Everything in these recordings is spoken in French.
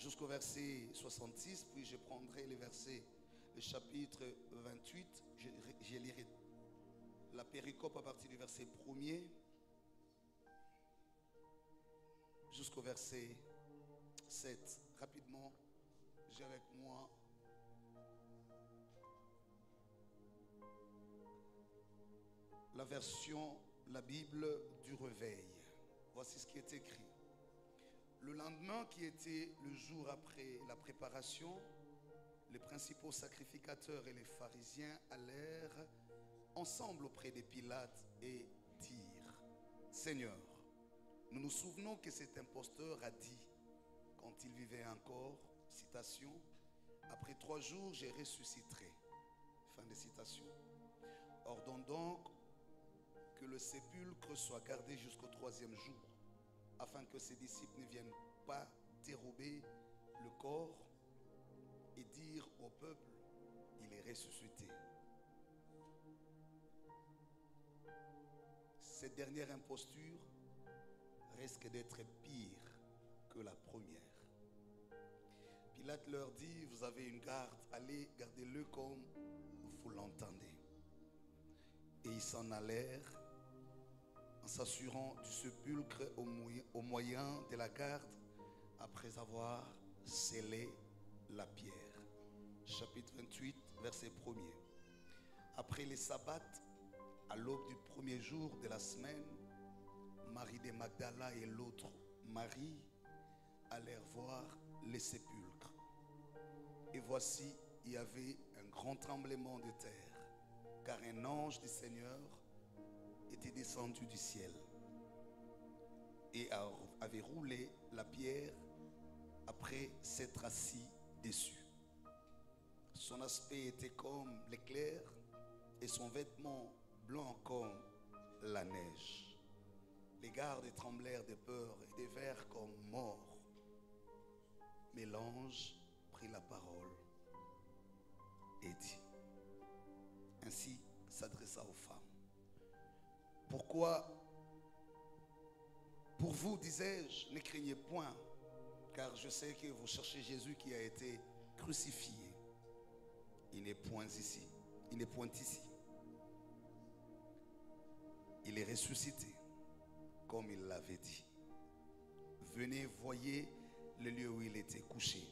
jusqu'au verset 66, puis je prendrai les versets, le chapitre 28, je lirai la péricope à partir du verset 1er jusqu'au verset 7. Rapidement, j'ai avec moi la version, la Bible du réveil. Voici ce qui est écrit. Le lendemain, qui était le jour après la préparation, les principaux sacrificateurs et les pharisiens allèrent ensemble auprès de Pilate et dirent: Seigneur, nous nous souvenons que cet imposteur a dit, quand il vivait encore, citation, après 3 jours je ressusciterai. Fin de citation. Ordonne donc que le sépulcre soit gardé jusqu'au 3e jour, afin que ses disciples ne viennent pas dérober le corps et dire au peuple: il est ressuscité. Cette dernière imposture risque d'être pire que la première. Pilate leur dit: vous avez une garde, allez, gardez-le comme vous l'entendez. Et ils s'en allèrent en s'assurant du sépulcre au moyen de la garde, après avoir scellé la pierre. Chapitre 28, verset 1er. Après les sabbats, à l'aube du 1er jour de la semaine, Marie de Magdala et l'autre Marie allèrent voir les sépulcres. Et voici, il y avait un grand tremblement de terre, car un ange du Seigneur était descendu du ciel et avait roulé la pierre après s'être assis dessus. Son aspect était comme l'éclair et son vêtement blanc comme la neige. Les gardes tremblèrent de peur et devinrent comme morts. Mais l'ange prit la parole et dit, ainsi s'adressa aux femmes: pourquoi, pour vous, disais-je, ne craignez point, car je sais que vous cherchez Jésus qui a été crucifié. Il n'est point ici. Il n'est point ici. Il est ressuscité, comme il l'avait dit. Venez, voyez le lieu où il était couché,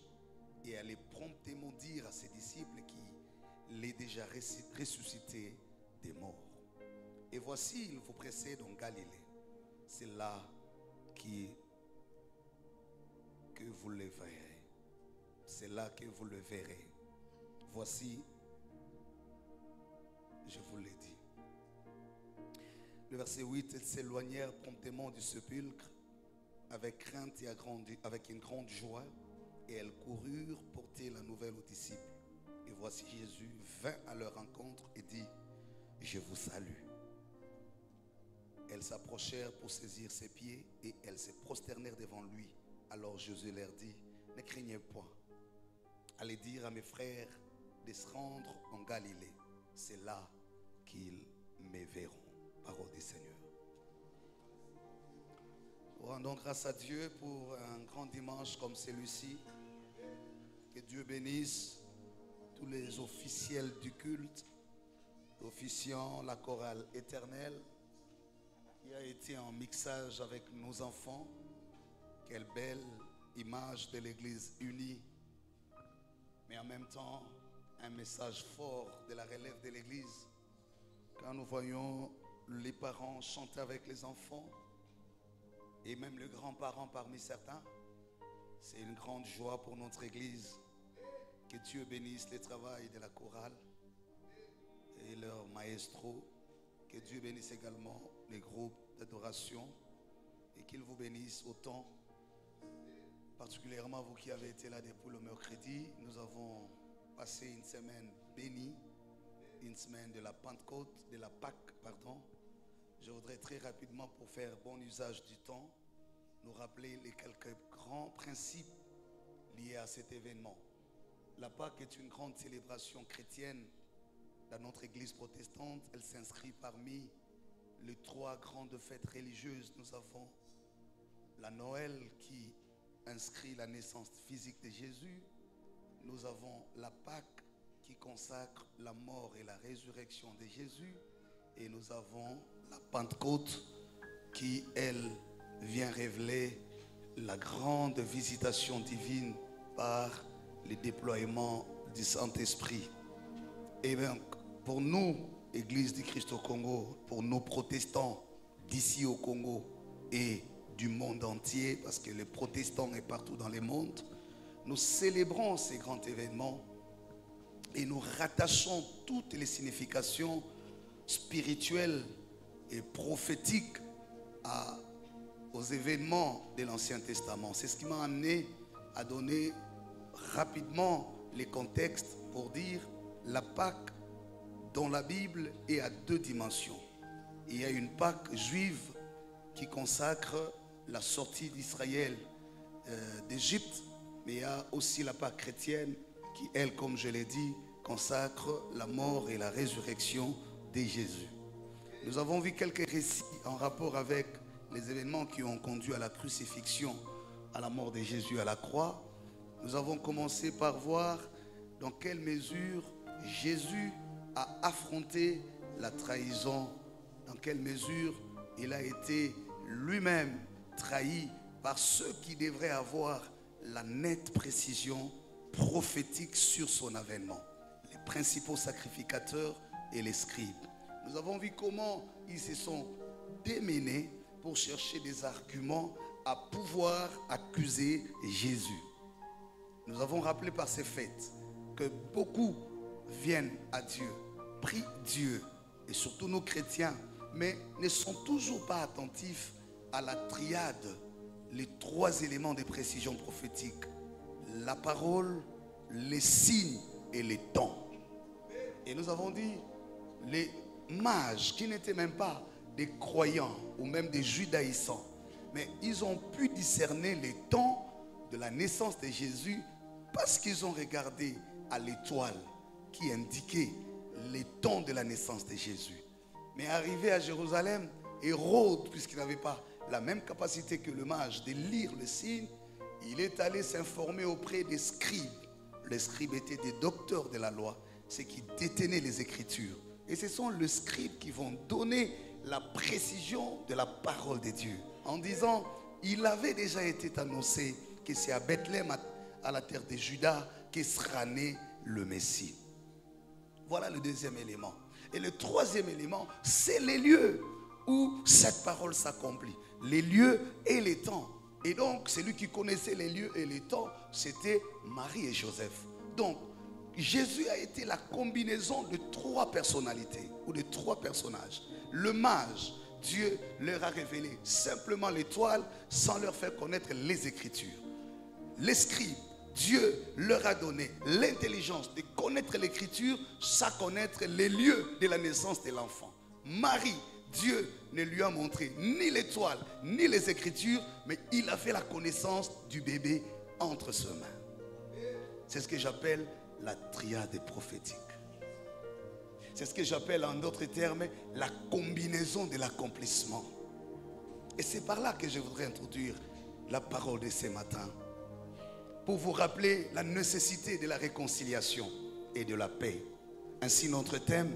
et allez promptement dire à ses disciples qu'il est déjà ressuscité des morts. Et voici, il vous précède en Galilée. C'est là que vous le verrez. C'est là que vous le verrez. Voici, je vous l'ai dit. Le verset 8, ils s'éloignèrent promptement du sépulcre avec crainte et avec une grande joie, et elles coururent porter la nouvelle aux disciples. Et voici, Jésus vint à leur rencontre et dit: je vous salue. Elles s'approchèrent pour saisir ses pieds et elles se prosternèrent devant lui. Alors Jésus leur dit: ne craignez point. Allez dire à mes frères de se rendre en Galilée. C'est là qu'ils me verront. Parole du Seigneur. Rendons grâce à Dieu pour un grand dimanche comme celui-ci. Que Dieu bénisse tous les officiels du culte, officiant la chorale éternelle, qui a été en mixage avec nos enfants. Quelle belle image de l'église unie, mais en même temps un message fort de la relève de l'église. Quand nous voyons les parents chanter avec les enfants et même les grands-parents parmi certains, c'est une grande joie pour notre église. Que Dieu bénisse le travail de la chorale et leur maestro. Que Dieu bénisse également les groupes d'adoration et qu'il vous bénisse autant, particulièrement vous qui avez été là depuis le mercredi. Nous avons passé une semaine bénie, une semaine de la Pentecôte, de la Pâque, pardon. Je voudrais très rapidement, pour faire bon usage du temps, nous rappeler les quelques grands principes liés à cet événement. La Pâque est une grande célébration chrétienne dans notre église protestante. Elle s'inscrit parmi les 3 grandes fêtes religieuses. Nous avons la Noël qui inscrit la naissance physique de Jésus. Nous avons la Pâque qui consacre la mort et la résurrection de Jésus. Et nous avons la Pentecôte qui, elle, vient révéler la grande visitation divine par le déploiement du Saint-Esprit. Et bien, pour nous, Église du Christ au Congo, pour nos protestants d'ici au Congo et du monde entier, parce que les protestants sont partout dans le monde, nous célébrons ces grands événements et nous rattachons toutes les significations spirituelles et prophétiques aux événements de l'Ancien Testament. C'est ce qui m'a amené à donner rapidement les contextes pour dire la Pâque dans la Bible est à deux dimensions. Il y a une Pâque juive qui consacre la sortie d'Israël d'Égypte, mais il y a aussi la Pâque chrétienne qui, elle, comme je l'ai dit, consacre la mort et la résurrection de Jésus. Nous avons vu quelques récits en rapport avec les événements qui ont conduit à la crucifixion, à la mort de Jésus à la croix. Nous avons commencé par voir dans quelle mesure Jésus a affronté la trahison, dans quelle mesure il a été lui-même trahi par ceux qui devraient avoir la nette précision prophétique sur son avènement, les principaux sacrificateurs et les scribes. Nous avons vu comment ils se sont démenés pour chercher des arguments à pouvoir accuser Jésus. Nous avons rappelé par ces faits que beaucoup viennent à Dieu, prient Dieu, et surtout nos chrétiens, mais ne sont toujours pas attentifs à la triade, les trois éléments de précision prophétique: la parole, les signes et les temps. Et nous avons dit, les mages qui n'étaient même pas des croyants ou même des judaïsants, mais ils ont pu discerner les temps de la naissance de Jésus parce qu'ils ont regardé à l'étoile qui indiquait les temps de la naissance de Jésus. Mais arrivé à Jérusalem, Hérode, puisqu'il n'avait pas la même capacité que le mage de lire le signe, il est allé s'informer auprès des scribes. Les scribes étaient des docteurs de la loi, ceux qui détenaient les Écritures. Et ce sont les scribes qui vont donner la précision de la parole de Dieu, en disant, il avait déjà été annoncé que c'est à Bethléem, à la terre de Juda, que sera né le Messie. Voilà le deuxième élément. Et le troisième élément, c'est les lieux où cette parole s'accomplit. Les lieux et les temps. Et donc, celui qui connaissait les lieux et les temps, c'était Marie et Joseph. Donc, Jésus a été la combinaison de trois personnalités ou de trois personnages. Le mage, Dieu leur a révélé simplement l'étoile sans leur faire connaître les Écritures. Les scribes, Dieu leur a donné l'intelligence de connaître l'Écriture sans connaître les lieux de la naissance de l'enfant. Marie, Dieu ne lui a montré ni l'étoile ni les Écritures, mais il a fait la connaissance du bébé entre ses mains. C'est ce que j'appelle la triade prophétique. C'est ce que j'appelle en d'autres termes la combinaison de l'accomplissement. Et c'est par là que je voudrais introduire la parole de ce matin, pour vous rappeler la nécessité de la réconciliation et de la paix. Ainsi, notre thème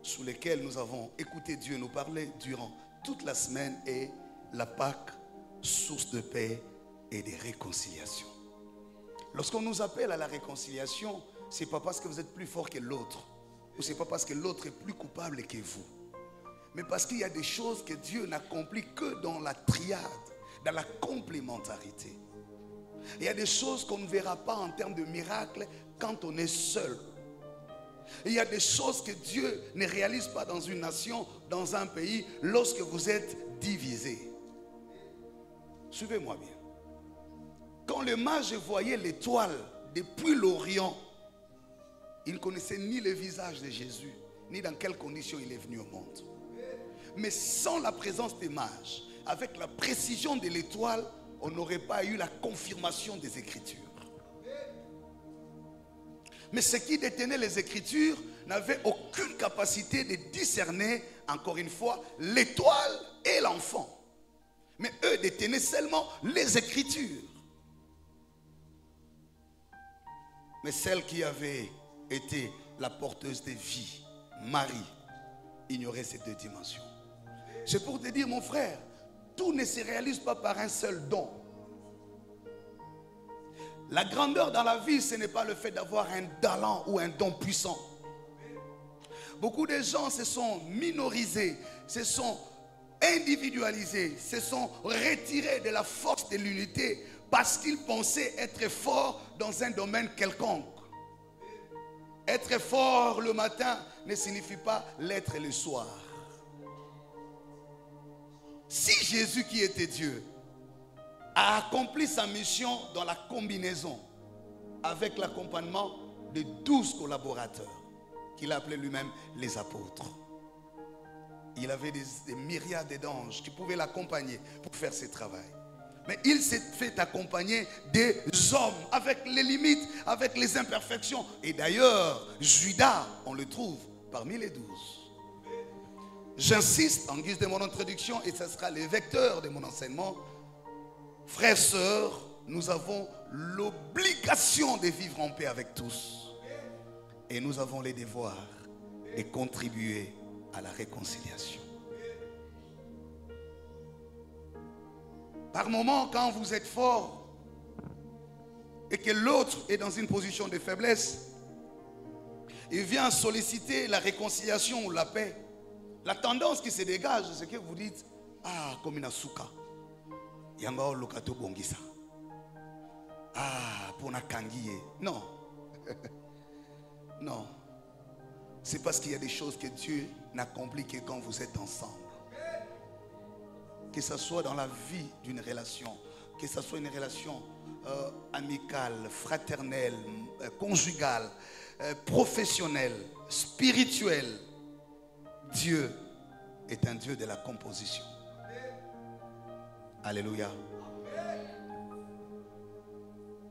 sous lequel nous avons écouté Dieu nous parler durant toute la semaine est la Pâque, source de paix et de réconciliation. Lorsqu'on nous appelle à la réconciliation, ce n'est pas parce que vous êtes plus fort que l'autre, ou ce n'est pas parce que l'autre est plus coupable que vous, mais parce qu'il y a des choses que Dieu n'accomplit que dans la triade, dans la complémentarité. Il y a des choses qu'on ne verra pas en termes de miracles quand on est seul. Il y a des choses que Dieu ne réalise pas dans une nation, dans un pays, lorsque vous êtes divisés. Suivez-moi bien. Quand le mage voyait l'étoile depuis l'Orient, il ne connaissait ni le visage de Jésus, ni dans quelles conditions il est venu au monde. Mais sans la présence des mages, avec la précision de l'étoile, on n'aurait pas eu la confirmation des Écritures. Mais ceux qui détenaient les Écritures n'avaient aucune capacité de discerner, encore une fois, l'étoile et l'enfant. Mais eux détenaient seulement les Écritures. Mais celle qui avait été la porteuse des vies, Marie, ignorait ces deux dimensions. C'est pour te dire, mon frère, tout ne se réalise pas par un seul don. La grandeur dans la vie, ce n'est pas le fait d'avoir un talent ou un don puissant. Beaucoup de gens se sont minorisés, se sont individualisés, se sont retirés de la force de l'unité parce qu'ils pensaient être forts dans un domaine quelconque. Être fort le matin ne signifie pas l'être le soir. Si Jésus qui était Dieu a accompli sa mission dans la combinaison avec l'accompagnement de 12 collaborateurs qu'il appelait lui-même les apôtres. Il avait des myriades d'anges qui pouvaient l'accompagner pour faire ce travail. Mais il s'est fait accompagner des hommes avec les limites, avec les imperfections. Et d'ailleurs, Judas, on le trouve parmi les 12. J'insiste en guise de mon introduction et ce sera le vecteur de mon enseignement. Frères, sœurs, nous avons l'obligation de vivre en paix avec tous. Et nous avons les devoirs de contribuer à la réconciliation. Par moments, quand vous êtes fort et que l'autre est dans une position de faiblesse, il vient solliciter la réconciliation ou la paix. La tendance qui se dégage, c'est que vous dites, ah, comme une souka. Yanga lokato bongisa. Ah, pour na kangiye. Non. Non. C'est parce qu'il y a des choses que Dieu n'accomplit que quand vous êtes ensemble. Que ce soit dans la vie d'une relation, que ce soit une relation amicale, fraternelle, conjugale, professionnelle, spirituelle. Dieu est un Dieu de la composition. Alléluia.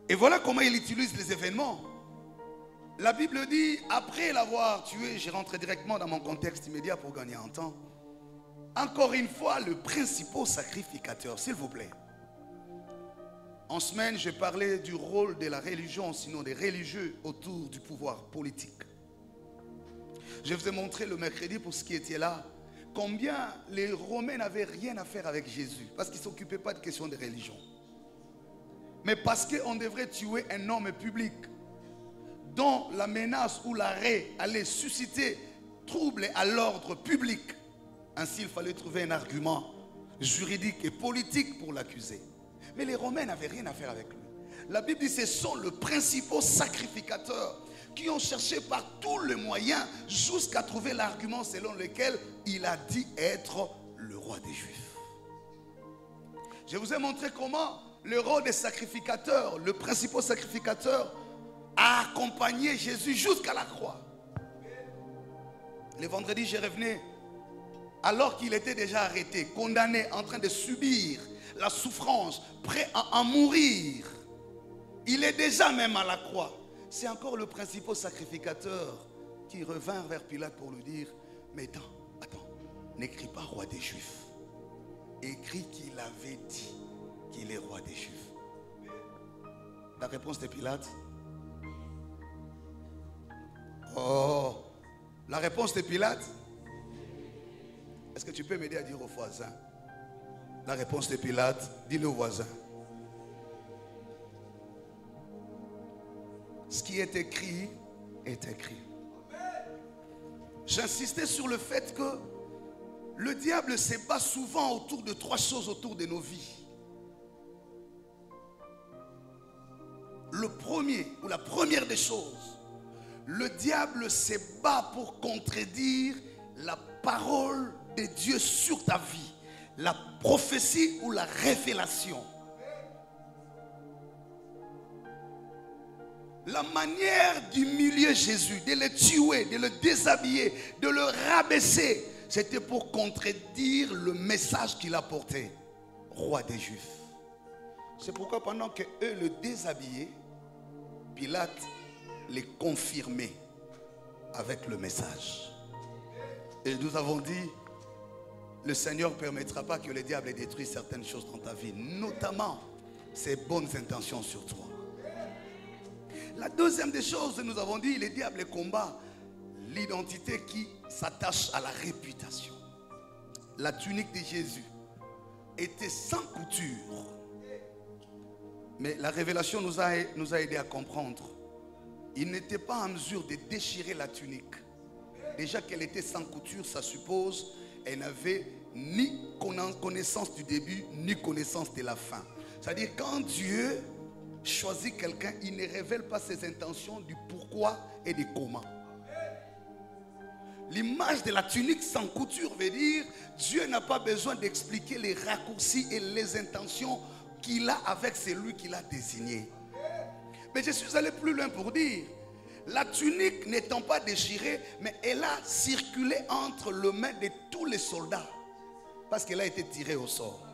Et voilà comment il utilise les événements. La Bible dit, après l'avoir tué, je rentre directement dans mon contexte immédiat pour gagner un temps. Encore une fois, le principal sacrificateur, s'il vous plaît. En semaine, je parlais du rôle de la religion, sinon des religieux autour du pouvoir politique. Je vous ai montré le mercredi pour ce qui était là, combien les Romains n'avaient rien à faire avec Jésus, parce qu'ils ne s'occupaient pas de questions de religion. Mais parce qu'on devrait tuer un homme public, dont la menace ou l'arrêt allait susciter trouble à l'ordre public. Ainsi, il fallait trouver un argument juridique et politique pour l'accuser. Mais les Romains n'avaient rien à faire avec lui. La Bible dit que ce sont les principaux sacrificateurs qui ont cherché par tous les moyens jusqu'à trouver l'argument selon lequel il a dit être le roi des Juifs. Je vous ai montré comment le rôle des sacrificateurs, le principal sacrificateur, a accompagné Jésus jusqu'à la croix. Le vendredi, je revenais, alors qu'il était déjà arrêté, condamné, en train de subir la souffrance, prêt à en mourir. Il est déjà même à la croix. C'est encore le principal sacrificateur qui revint vers Pilate pour lui dire, mais attends, n'écris pas roi des Juifs. Écris qu'il avait dit qu'il est roi des Juifs. La réponse de Pilate? Oh, la réponse de Pilate? Est-ce que tu peux m'aider à dire au voisin? La réponse de Pilate, dis-le au voisin. Ce qui est écrit est écrit. J'insistais sur le fait que le diable se bat souvent autour de trois choses autour de nos vies. Le premier, ou la première des choses, le diable se bat pour contredire la parole de Dieu sur ta vie, la prophétie ou la révélation. La manière d'humilier Jésus, de le tuer, de le déshabiller, de le rabaisser, c'était pour contredire le message qu'il a porté, roi des Juifs. C'est pourquoi pendant qu'eux le déshabillaient, Pilate les confirmait avec le message. Et nous avons dit, le Seigneur ne permettra pas que le diable détruise certaines choses dans ta vie, notamment ses bonnes intentions sur toi. La deuxième des choses, nous avons dit, le diable combat l'identité qui s'attache à la réputation. La tunique de Jésus était sans couture. Mais la révélation nous a aidé à comprendre. Il n'était pas en mesure de déchirer la tunique. Déjà qu'elle était sans couture, ça suppose qu'elle n'avait ni connaissance du début, ni connaissance de la fin. C'est-à-dire quand Dieu choisit quelqu'un, il ne révèle pas ses intentions du pourquoi et du comment. L'image de la tunique sans couture veut dire Dieu n'a pas besoin d'expliquer les raccourcis et les intentions qu'il a avec celui qu'il a désigné. Mais je suis allé plus loin pour dire, la tunique n'étant pas déchirée, mais elle a circulé entre les mains de tous les soldats parce qu'elle a été tirée au sort.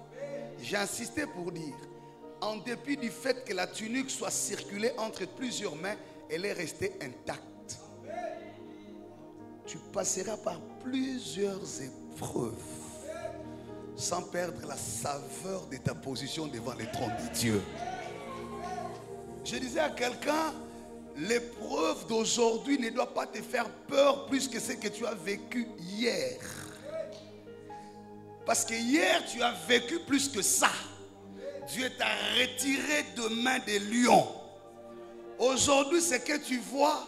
J'ai insisté pour dire, en dépit du fait que la tunique soit circulée entre plusieurs mains, elle est restée intacte. Tu passeras par plusieurs épreuves sans perdre la saveur de ta position devant le trône de Dieu. Je disais à quelqu'un, l'épreuve d'aujourd'hui ne doit pas te faire peur plus que ce que tu as vécu hier. Parce que hier tu as vécu plus que ça. Dieu t'a retiré de main des lions. Aujourd'hui, ce que tu vois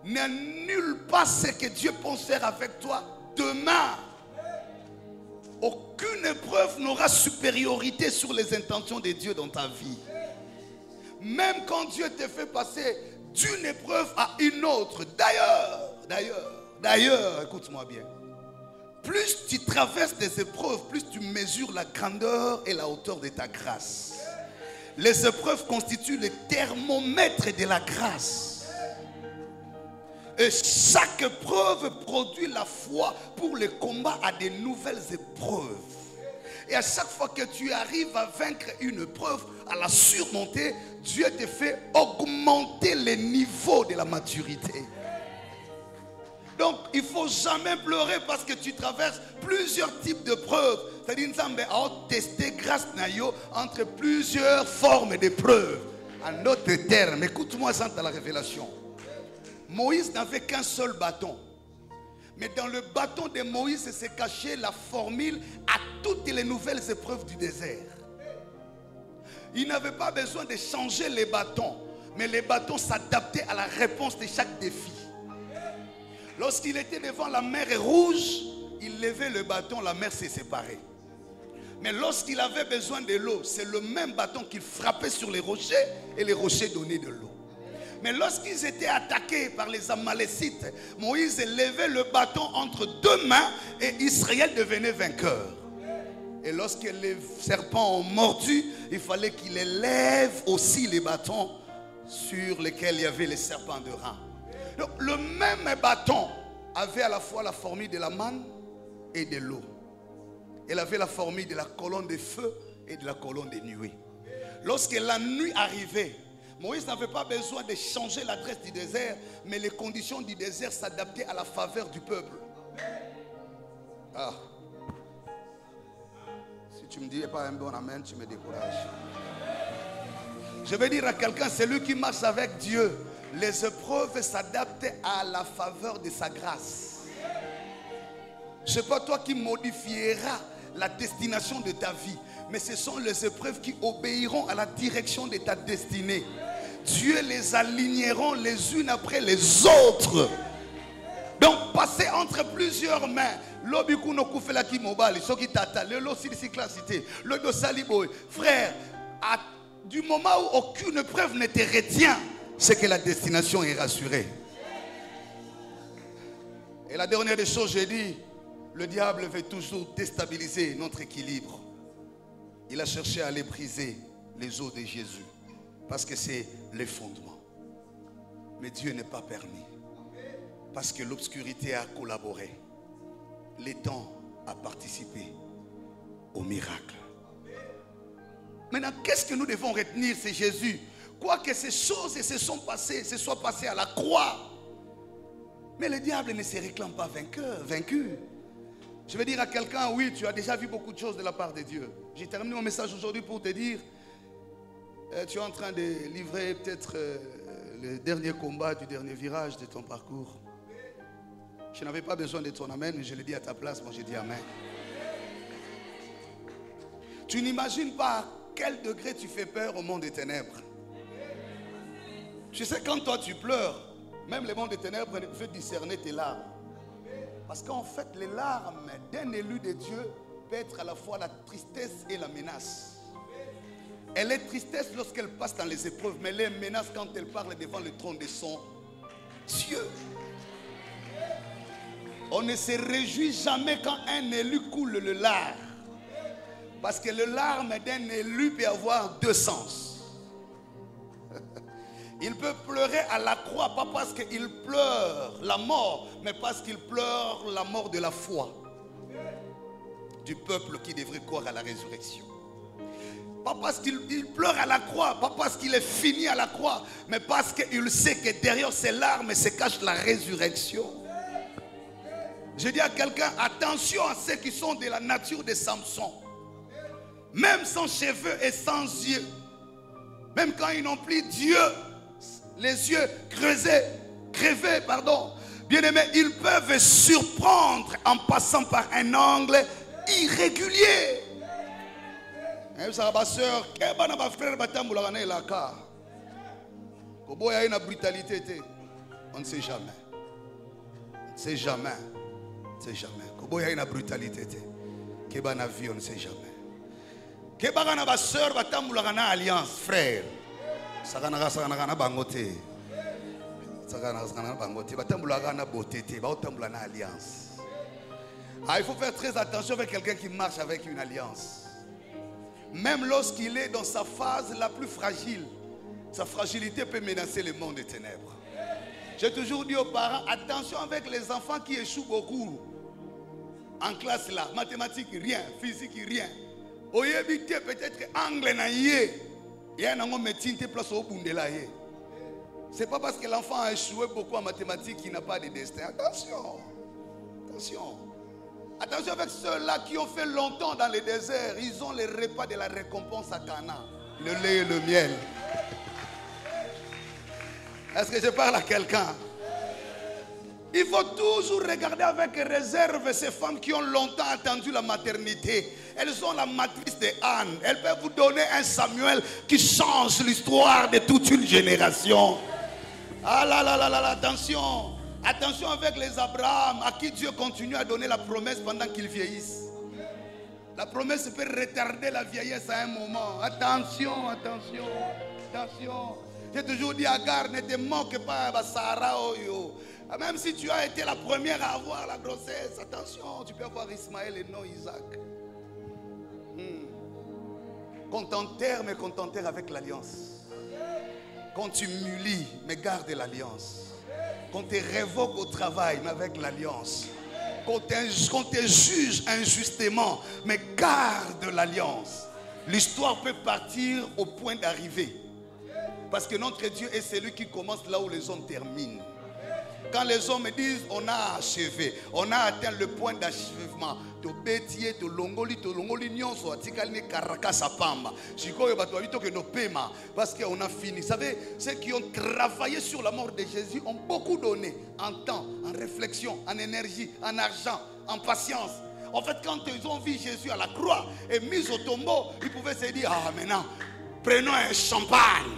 n'est nul pas ce que Dieu pense faire avec toi demain. Aucune épreuve n'aura supériorité sur les intentions de Dieu dans ta vie. Même quand Dieu te fait passer d'une épreuve à une autre. D'ailleurs, écoute-moi bien. Plus tu traverses des épreuves, plus tu mesures la grandeur et la hauteur de ta grâce. Les épreuves constituent le thermomètre de la grâce. Et chaque épreuve produit la foi pour le combat à de nouvelles épreuves. Et à chaque fois que tu arrives à vaincre une épreuve, à la surmonter, Dieu te fait augmenter le niveau de la maturité. Donc il ne faut jamais pleurer parce que tu traverses plusieurs types d'épreuves. C'est-à-dire que nous avons testé grâce entre plusieurs formes d'épreuves. En autre terme, écoute-moi ça dans la révélation. Moïse n'avait qu'un seul bâton. Mais dans le bâton de Moïse s'est cachée la formule à toutes les nouvelles épreuves du désert. Il n'avait pas besoin de changer les bâtons, mais les bâtons s'adaptaient à la réponse de chaque défi. Lorsqu'il était devant la mer Rouge, il levait le bâton, la mer s'est séparée. Mais lorsqu'il avait besoin de l'eau, c'est le même bâton qu'il frappait sur les rochers et les rochers donnaient de l'eau. Mais lorsqu'ils étaient attaqués par les Amalécites, Moïse levait le bâton entre deux mains et Israël devenait vainqueur. Et lorsque les serpents ont mordu, il fallait qu'il élève aussi les bâtons sur lesquels il y avait les serpents de rein. Donc, le même bâton avait à la fois la formule de la manne et de l'eau. Elle avait la formule de la colonne de feu et de la colonne de nuée. Lorsque la nuit arrivait, Moïse n'avait pas besoin de changer l'adresse du désert, mais les conditions du désert s'adaptaient à la faveur du peuple. Ah. Si tu ne me dis pas un bon amen, tu me décourages. Je vais dire à quelqu'un, celui qui marche avec Dieu, les épreuves s'adaptent à la faveur de sa grâce. Ce n'est pas toi qui modifieras la destination de ta vie, mais ce sont les épreuves qui obéiront à la direction de ta destinée. Dieu les aligneront les unes après les autres. Donc passer entre plusieurs mains. Frère, du moment où aucune épreuve ne te retient, c'est que la destination est rassurée. Et la dernière des choses, j'ai dit, le diable veut toujours déstabiliser notre équilibre. Il a cherché à aller briser les os de Jésus parce que c'est le fondement. Mais Dieu n'est pas permis parce que l'obscurité a collaboré. Le temps a participé au miracle. Maintenant, qu'est-ce que nous devons retenir? C'est Jésus. Quoique ces choses se soient passées à la croix, mais le diable ne se réclame pas vaincu. Je vais dire à quelqu'un, oui, tu as déjà vu beaucoup de choses de la part de Dieu. J'ai terminé mon message aujourd'hui pour te dire, tu es en train de livrer peut-être le dernier combat du dernier virage de ton parcours. Je n'avais pas besoin de ton amen, mais je l'ai dit à ta place, moi j'ai dit amen. Tu n'imagines pas à quel degré tu fais peur au monde des ténèbres. Tu sais, quand toi tu pleures, même le monde des ténèbres fait discerner tes larmes. Parce qu'en fait, les larmes d'un élu de Dieu peut être à la fois la tristesse et la menace. Elle est tristesse lorsqu'elle passe dans les épreuves, mais elle est menace quand elle parle devant le trône de son Dieu. On ne se réjouit jamais quand un élu coule le lard. Parce que le larme d'un élu peut avoir deux sens. Il peut pleurer à la croix, pas parce qu'il pleure la mort, mais parce qu'il pleure la mort de la foi du peuple qui devrait croire à la résurrection. Pas parce qu'il pleure à la croix, pas parce qu'il est fini à la croix, mais parce qu'il sait que derrière ses larmes se cache la résurrection. Je dis à quelqu'un, attention à ceux qui sont de la nature de Samson. Même sans cheveux et sans yeux, même quand ils n'ont plus Dieu, les yeux crevés, bien aimé, ils peuvent surprendre en passant par un angle irrégulier. Ça va, soeur, brutalité, on ne sait jamais. On ne sait jamais. On ne sait jamais. Quand il y a une brutalité, on ne sait jamais. Que bagana ba sœur batambula na alliance frère sakana bangote sakana bangote batambula na botete ba otambula na alliance. Ah, il faut faire très attention avec quelqu'un qui marche avec une alliance. Même lorsqu'il est dans sa phase la plus fragile, sa fragilité peut menacer le monde des ténèbres. J'ai toujours dit aux parents, attention avec les enfants qui échouent beaucoup en classe là, mathématiques rien, physique rien. Peut-être anglais na yé, il y a un médecine qui place au bundela yé. C'est pas parce que l'enfant a échoué beaucoup en mathématiques qu'il n'a pas de destin. Attention, attention, attention avec ceux-là qui ont fait longtemps dans le désert. Ils ont les repas de la récompense à Cana, le lait et le miel. Est-ce que je parle à quelqu'un? Il faut toujours regarder avec réserve ces femmes qui ont longtemps attendu la maternité. Elles sont la matrice de Anne. Elles peuvent vous donner un Samuel qui change l'histoire de toute une génération. Ah là là là là, attention. Attention avec les Abraham à qui Dieu continue à donner la promesse pendant qu'ils vieillissent. La promesse peut retarder la vieillesse à un moment. Attention, attention, attention. J'ai toujours dit à Agar, ne te moque pas à Sarah. Même si tu as été la première à avoir la grossesse, attention, tu peux avoir Ismaël et non Isaac. Qu'on t'enterre, mais qu'on t'enterre avec l'alliance. Qu'on t'humilie, mais garde l'alliance. Qu'on te révoque au travail, mais avec l'alliance. Qu'on te juge injustement, mais garde l'alliance. L'histoire peut partir au point d'arriver. Parce que notre Dieu est celui qui commence là où les hommes terminent. Quand les hommes disent on a achevé, on a atteint le point d'achèvement. Parce qu'on a fini. Vous savez, ceux qui ont travaillé sur la mort de Jésus ont beaucoup donné en temps, en réflexion, en énergie, en argent, en patience. En fait, quand ils ont vu Jésus à la croix et mis au tombeau, ils pouvaient se dire, ah maintenant, prenons un champagne.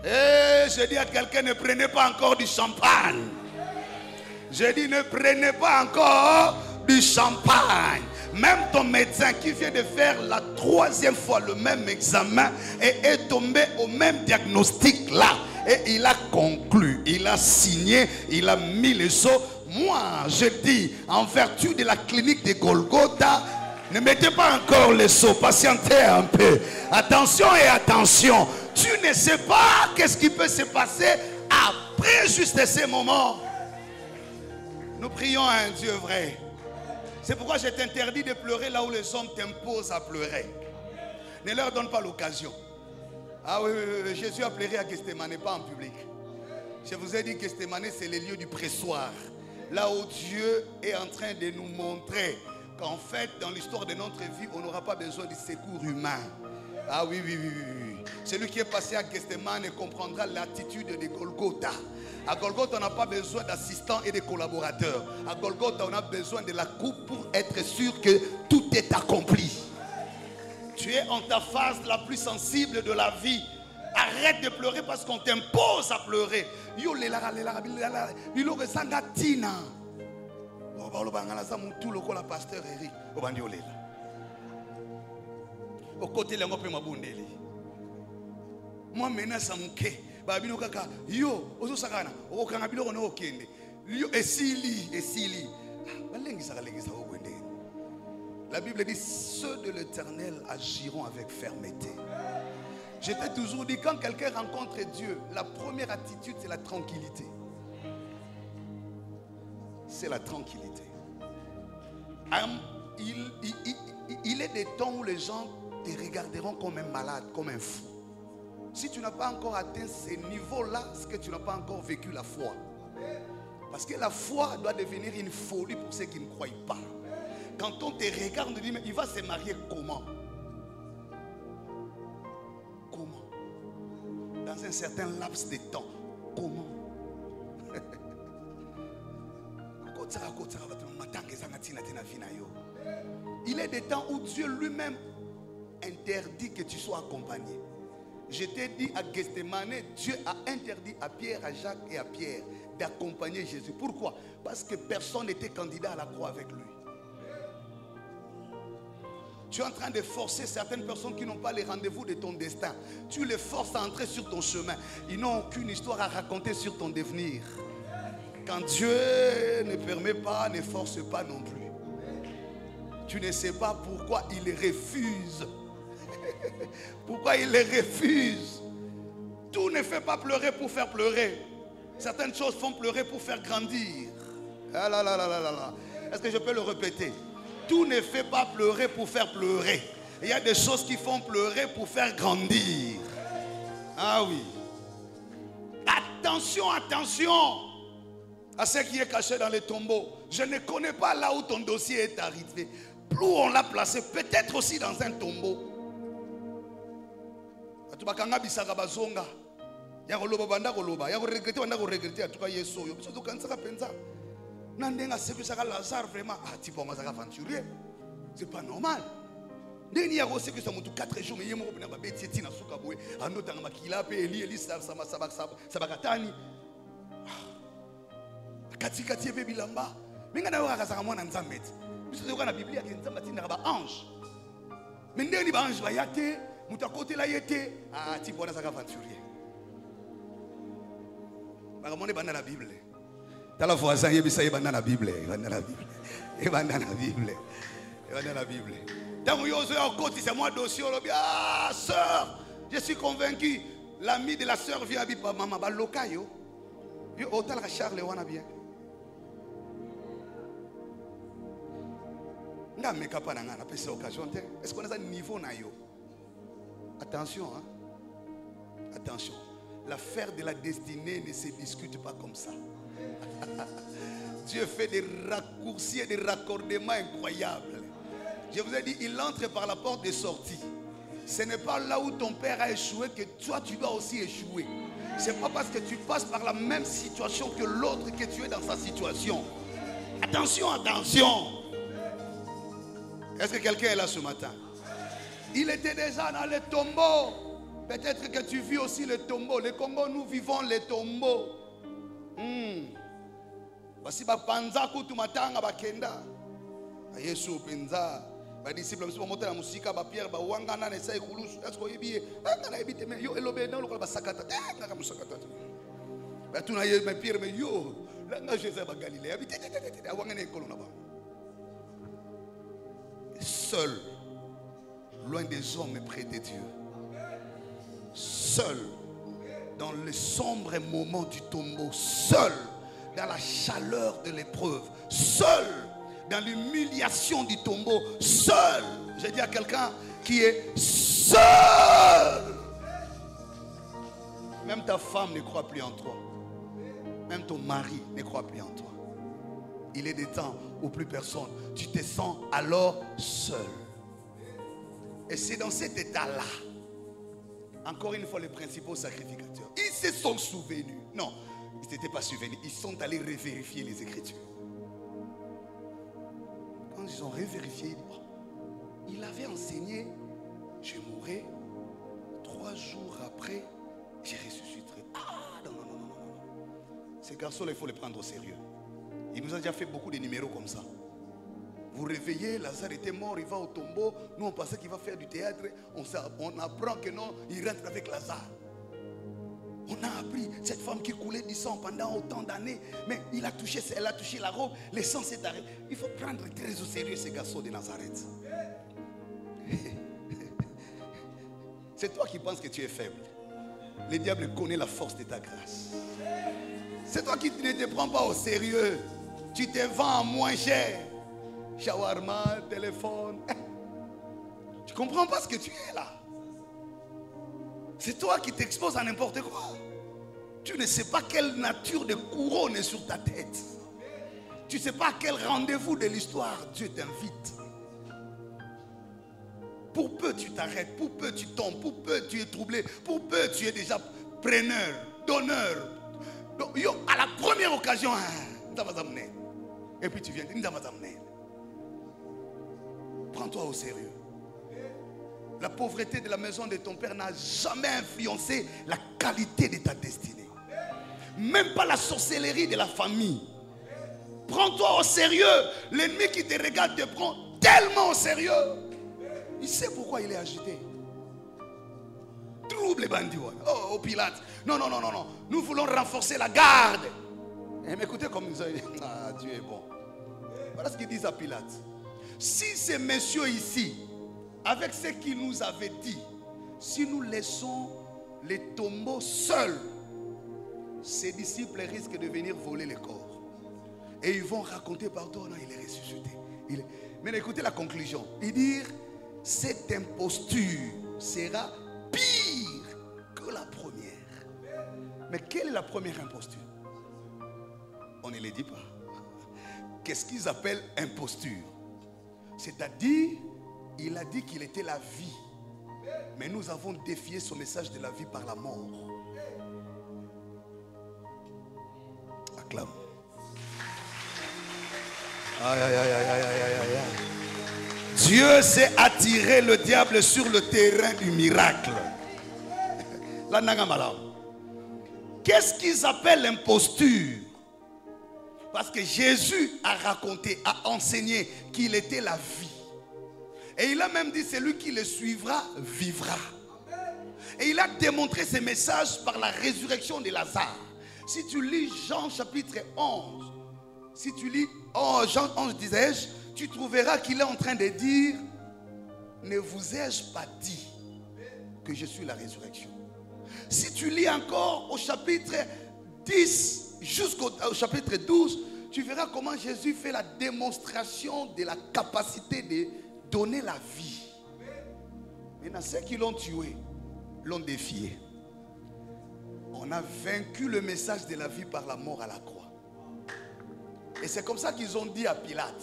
Je dis à quelqu'un, ne prenez pas encore du champagne. Je dis, ne prenez pas encore du champagne. Même ton médecin qui vient de faire la 3e fois le même examen et est tombé au même diagnostic là. Et il a conclu, il a signé, il a mis les os. Moi, je dis, en vertu de la clinique de Golgotha, ne mettez pas encore les os, patientez un peu. Attention et attention. Tu ne sais pas qu'est-ce qui peut se passer après juste ces moments. Nous prions à un Dieu vrai. C'est pourquoi je t'interdis de pleurer là où les hommes t'imposent à pleurer. Ne leur donne pas l'occasion. Ah oui, Jésus a pleuré à Gethsémane, pas en public. Je vous ai dit que Gethsémane, c'est le lieu du pressoir. Là où Dieu est en train de nous montrer qu'en fait, dans l'histoire de notre vie, on n'aura pas besoin de secours humain. Ah oui, oui, oui, oui, oui. Celui qui est passé à Gethsemane comprendra l'attitude de Golgotha. À Golgotha, on n'a pas besoin d'assistants et de collaborateurs. À Golgotha, on a besoin de la coupe pour être sûr que tout est accompli. Tu es en ta phase la plus sensible de la vie. Arrête de pleurer parce qu'on t'impose à pleurer. Yo lela bilo resanga tina. Obalo bangala za mutu lokola pasteur Eric. Obandi olela. Au côté lengo pe mabundeli. Moi menace muke. Ba bino kaka yo ozosakana okanga biloko no okende. Yo esili. Balengisa kalengisa okwende. La Bible dit ceux de l'Éternel agiront avec fermeté. Je t'ai toujours dit, quand quelqu'un rencontre Dieu, la première attitude, c'est la tranquillité. C'est la tranquillité. Il est des temps où les gens te regarderont comme un malade, comme un fou. Si tu n'as pas encore atteint ces niveaux-là, c'est que tu n'as pas encore vécu la foi. Parce que la foi doit devenir une folie pour ceux qui ne croient pas. Quand on te regarde, on te dit, mais il va se marier comment? Comment? Dans un certain laps de temps. Comment? Il est des temps où Dieu lui-même interdit que tu sois accompagné. Je t'ai dit à Gethsemane, Dieu a interdit à Pierre, à Jacques et à Pierre d'accompagner Jésus. Pourquoi? Parce que personne n'était candidat à la croix avec lui. Tu es en train de forcer certaines personnes qui n'ont pas les rendez-vous de ton destin. Tu les forces à entrer sur ton chemin. Ils n'ont aucune histoire à raconter sur ton devenir. Quand Dieu ne permet pas, ne force pas non plus. Tu ne sais pas pourquoi il les refuse. Pourquoi il les refuse. Tout ne fait pas pleurer pour faire pleurer. Certaines choses font pleurer pour faire grandir. Ah là là là là là. Est-ce que je peux le répéter? Tout ne fait pas pleurer pour faire pleurer. Il y a des choses qui font pleurer pour faire grandir. Ah oui. Attention, attention à ce qui est caché dans les tombeaux. Je ne connais pas là où ton dossier est arrivé. Plus on l'a placé, peut-être aussi dans un tombeau. C'est pas normal. Il y a 4 jours, mais il y a 1 Bible. T'as la voisin, il y a la Bible. Il y a la Bible. C'est moi dossier. Ah, sœur, je suis convaincu. L'ami de la sœur vient à maman. Balokayo. Yo, hôtel Charles, on a bien. Est-ce qu'on a un niveau nayo? Attention, hein? Attention. L'affaire de la destinée ne se discute pas comme ça. Dieu fait des raccourcis et des raccordements incroyables. Je vous ai dit, il entre par la porte de sortie. Ce n'est pas là où ton père a échoué que toi tu dois aussi échouer. Ce n'est pas parce que tu passes par la même situation que l'autre que tu es dans sa situation. Attention, attention. Est-ce que quelqu'un est là ce matin? Il était déjà dans les tombeaux. Peut-être que tu vis aussi les tombeaux. Les Congo, nous vivons les tombeaux. Voici ma panza kutumatanga bakenda. Yesu penza. Ba disciple mso monter la musika ba Pierre ba wangana na esa ikulusu. Est-ce que yebie? Ngana yebite me yo elobe na lokola ba sakata. Ngaka musakata. Ba tuna ye me Pierre me yo. La nga Jésus ba Galilée. Yebite wangana ekolona ba. Seul, loin des hommes et près de Dieu. Seul, dans les sombres moments du tombeau. Seul, dans la chaleur de l'épreuve. Seul, dans l'humiliation du tombeau. Seul, j'ai dit à quelqu'un qui est seul. Même ta femme ne croit plus en toi. Même ton mari ne croit plus en toi. Il est des temps où plus personne. Tu te sens alors seul. Et c'est dans cet état-là encore une fois, les principaux sacrificateurs, ils se sont souvenus. Non, ils ne s'étaient pas souvenus. Ils sont allés revérifier les Écritures. Quand ils ont revérifié, il avait enseigné, je mourrai, 3 jours après, je ressusciterai. Ah, non, non, non, non, non. Ces garçons-là, il faut les prendre au sérieux. Il nous a déjà fait beaucoup de numéros comme ça. Vous réveillez, Lazare était mort, il va au tombeau. Nous, on pensait qu'il va faire du théâtre. On apprend que non, il rentre avec Lazare. On a appris cette femme qui coulait du sang pendant autant d'années. Mais elle a touché la robe, le sang s'est arrêté. Il faut prendre très au sérieux ces garçons de Nazareth. C'est toi qui penses que tu es faible. Le diable connaît la force de ta grâce. C'est toi qui ne te prends pas au sérieux. Tu te vends moins cher. Shawarma, téléphone. Tu ne comprends pas ce que tu es là. C'est toi qui t'exposes à n'importe quoi. Tu ne sais pas quelle nature de couronne est sur ta tête. Tu ne sais pas à quel rendez-vous de l'histoire Dieu t'invite. Pour peu tu t'arrêtes, pour peu tu tombes, pour peu tu es troublé, pour peu tu es déjà preneur, donneur. Donc, à la première occasion, et puis tu viens, prends-toi au sérieux. La pauvreté de la maison de ton père n'a jamais influencé la qualité de ta destinée. Même pas la sorcellerie de la famille. Prends-toi au sérieux. L'ennemi qui te regarde te prend tellement au sérieux. Il sait pourquoi il est agité. Trouble les bandits. Oh, Pilate. Non, non, non, non, non. Nous voulons renforcer la garde. Et m'écoutez comme ils ont dit. Ah, Dieu est bon. Voilà ce qu'ils disent à Pilate. Si ces messieurs ici, avec ce qu'ils nous avaient dit, si nous laissons les tombeaux seuls, ces disciples risquent de venir voler les corps. Et ils vont raconter, pardon, non, il est ressuscité. Mais écoutez la conclusion. Ils disent, cette imposture sera pire que la première. Mais quelle est la première imposture? On ne le dit pas. Qu'est-ce qu'ils appellent imposture? C'est-à-dire, il a dit qu'il était la vie. Mais nous avons défié son message de la vie par la mort. Acclame. Aïe, aïe, aïe, aïe, aïe, aïe, aïe. Dieu s'est attiré le diable sur le terrain du miracle. Qu'est-ce qu'ils appellent l'imposture? Parce que Jésus a raconté, a enseigné qu'il était la vie. Et il a même dit, celui qui le suivra, vivra. Et il a démontré ce message par la résurrection de Lazare. Si tu lis Jean chapitre 11, si tu lis Jean 11, disais-je, tu trouveras qu'il est en train de dire, ne vous ai-je pas dit que je suis la résurrection? Si tu lis encore au chapitre 10 jusqu'au chapitre 12, tu verras comment Jésus fait la démonstration de la capacité de donner la vie. Maintenant, ceux qui l'ont tué, l'ont défié. On a vaincu le message de la vie par la mort à la croix. Et c'est comme ça qu'ils ont dit à Pilate,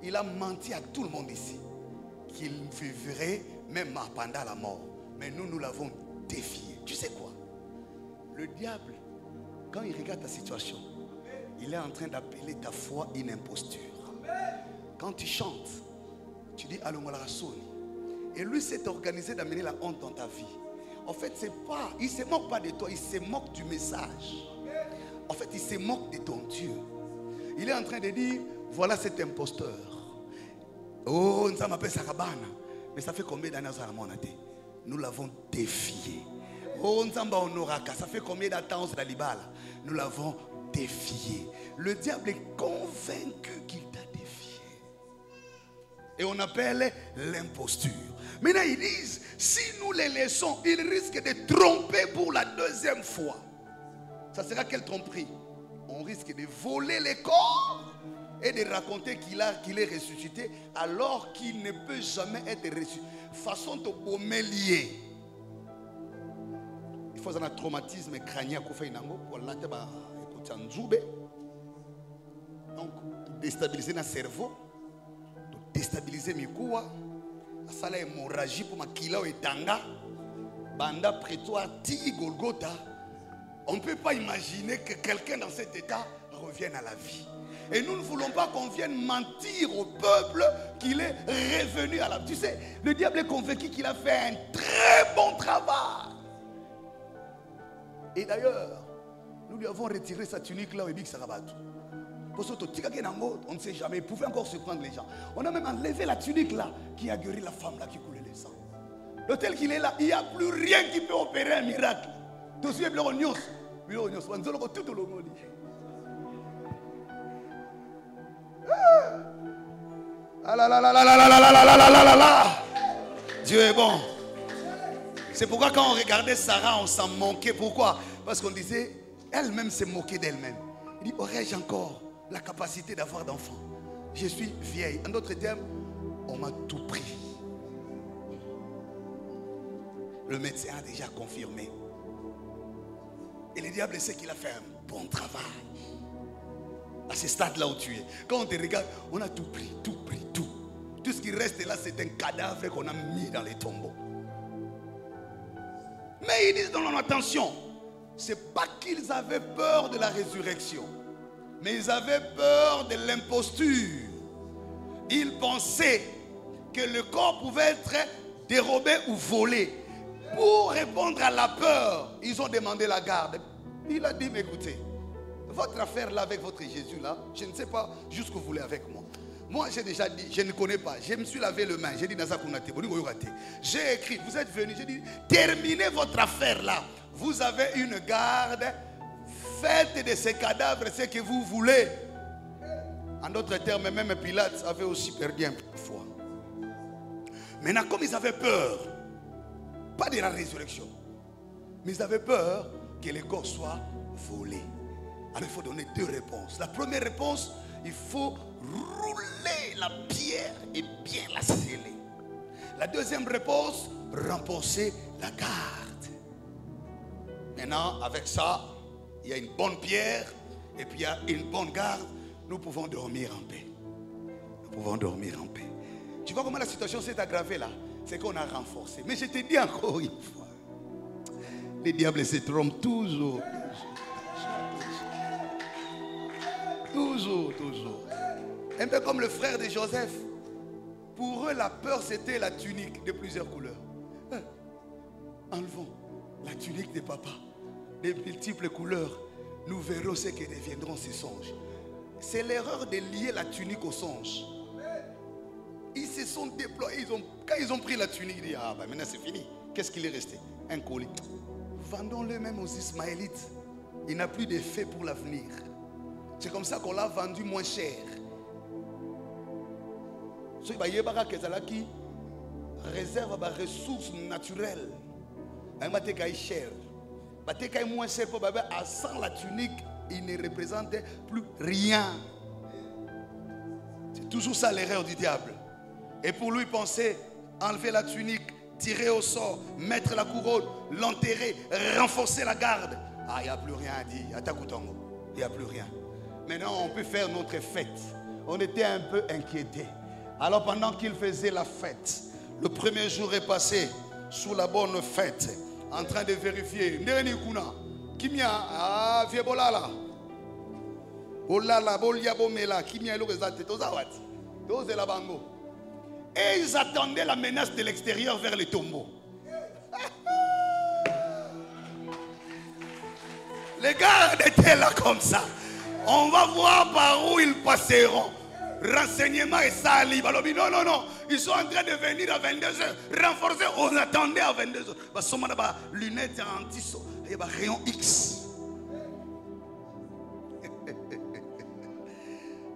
il a menti à tout le monde ici, qu'il vivrait même pendant la mort. Mais nous, nous l'avons défié. Tu sais quoi? Le diable, quand il regarde ta situation, il est en train d'appeler ta foi une imposture. Quand tu chantes, tu dis Alongolarasoni. Et lui s'est organisé d'amener la honte dans ta vie. En fait, c'est pas, il ne se moque pas de toi, il se moque du message. En fait, il se moque de ton Dieu. Il est en train de dire, voilà cet imposteur. Oh, ça m'appelle Sarabana. Mais ça fait combien d'années ça a été? Nous l'avons défié. Oh, Nzamba Honoraka, ça fait combien d'attentes dans l'Ibala? Nous l'avons défié. Le diable est convaincu qu'il t'a défié. Et on appelle l'imposture. Maintenant, ils disent, si nous les laissons, ils risquent de tromper pour la deuxième fois. Ça sera quelle tromperie? On risque de voler les corps et de raconter qu'il est ressuscité alors qu'il ne peut jamais être ressuscité. Façon de lié. Il faut un traumatisme crânien pour faire pour la donc déstabiliser le cerveau, déstabiliser mes coups, ça l'hémorragie pour ma kilo et tanga. Banda prétoire, Ti Golgotha, on ne peut pas imaginer que quelqu'un dans cet état revienne à la vie. Et nous ne voulons pas qu'on vienne mentir au peuple qu'il est revenu à la vie. Tu sais, le diable est convaincu qu'il a fait un très bon travail. Et d'ailleurs, nous lui avons retiré sa tunique là au Ebik Sarabatou. On ne sait jamais, il pouvait encore surprendre les gens. On a même enlevé la tunique là qui a guéri la femme là qui coulait le sang. L'hôtel qu'il est là, il n'y a plus rien qui peut opérer un miracle. Tout ce qui est tout le monde. Ah là là là là là là là là là là là là. Dieu est bon. C'est pourquoi quand on regardait Sarah, on s'en moquait. Pourquoi? Parce qu'on disait, elle-même s'est moquée d'elle-même. Il dit, aurais-je encore la capacité d'avoir d'enfants? Je suis vieille. En d'autres termes, on m'a tout pris. Le médecin a déjà confirmé. Et le diable sait qu'il a fait un bon travail. À ce stade-là où tu es. Quand on te regarde, on a tout pris, tout pris, tout. Tout ce qui reste là, c'est un cadavre qu'on a mis dans les tombeaux. Mais ils disent, non, non, attention. C'est pas qu'ils avaient peur de la résurrection. Mais ils avaient peur de l'imposture. Ils pensaient que le corps pouvait être dérobé ou volé. Pour répondre à la peur, ils ont demandé la garde. Il a dit, mais écoutez, votre affaire là avec votre Jésus là, je ne sais pas jusqu'où vous voulez avec moi. Moi j'ai déjà dit, je ne connais pas. Je me suis lavé les mains. J'ai dit, j'ai écrit, vous êtes venu. J'ai dit, terminez votre affaire là. Vous avez une garde. Faites de ces cadavres ce que vous voulez. En d'autres termes, même Pilate avait aussi perdu un peu de foi. Maintenant, comme ils avaient peur, pas de la résurrection, mais ils avaient peur que les corps soient volés. Alors il faut donner deux réponses. La première réponse, il faut rouler la pierre et bien la sceller. La deuxième réponse, renforcer la garde. Maintenant, avec ça, il y a une bonne pierre et puis il y a une bonne garde. Nous pouvons dormir en paix. Nous pouvons dormir en paix. Tu vois comment la situation s'est aggravée là? C'est qu'on a renforcé. Mais je te dis encore une fois, les diables se trompent toujours. Toujours. Un peu comme le frère de Joseph. Pour eux, la peur, c'était la tunique de plusieurs couleurs. Enlevons la tunique de papa de multiples couleurs. Nous verrons ce que deviendront ces songes. C'est l'erreur de lier la tunique aux songes. Ils se sont déployés. Quand ils ont pris la tunique, ils disent, ah ben maintenant c'est fini. Qu'est-ce qu'il est resté? Un colis. Vendons-le même aux Ismaélites. Il n'a plus d'effet pour l'avenir. C'est comme ça qu'on l'a vendu moins cher. Ce qui réserve des ressources naturelles. Il cher. Moins cher pour sans la tunique, il ne représente plus rien. C'est toujours ça l'erreur du diable. Et pour lui penser, enlever la tunique, tirer au sort, mettre la couronne, l'enterrer, renforcer la garde. Ah, il n'y a plus rien à dire. Il n'y a plus rien. Maintenant, on peut faire notre fête. On était un peu inquiétés. Alors, pendant qu'il faisait la fête, le premier jour est passé sous la bonne fête, en train de vérifier. Kimia, ah, vieux bolala. Bolala, bolia bomela, kimia lo rezate, tozawat. Toze la bango. Et ils attendaient la menace de l'extérieur vers les tombeaux. Les gardes étaient là comme ça. On va voir par où ils passeront. Renseignement et sali. Non. Ils sont en train de venir à 22h. Renforcer, on attendait à 22h. Parce qu'on a des lunettes anti-saut. Il y a des rayons X.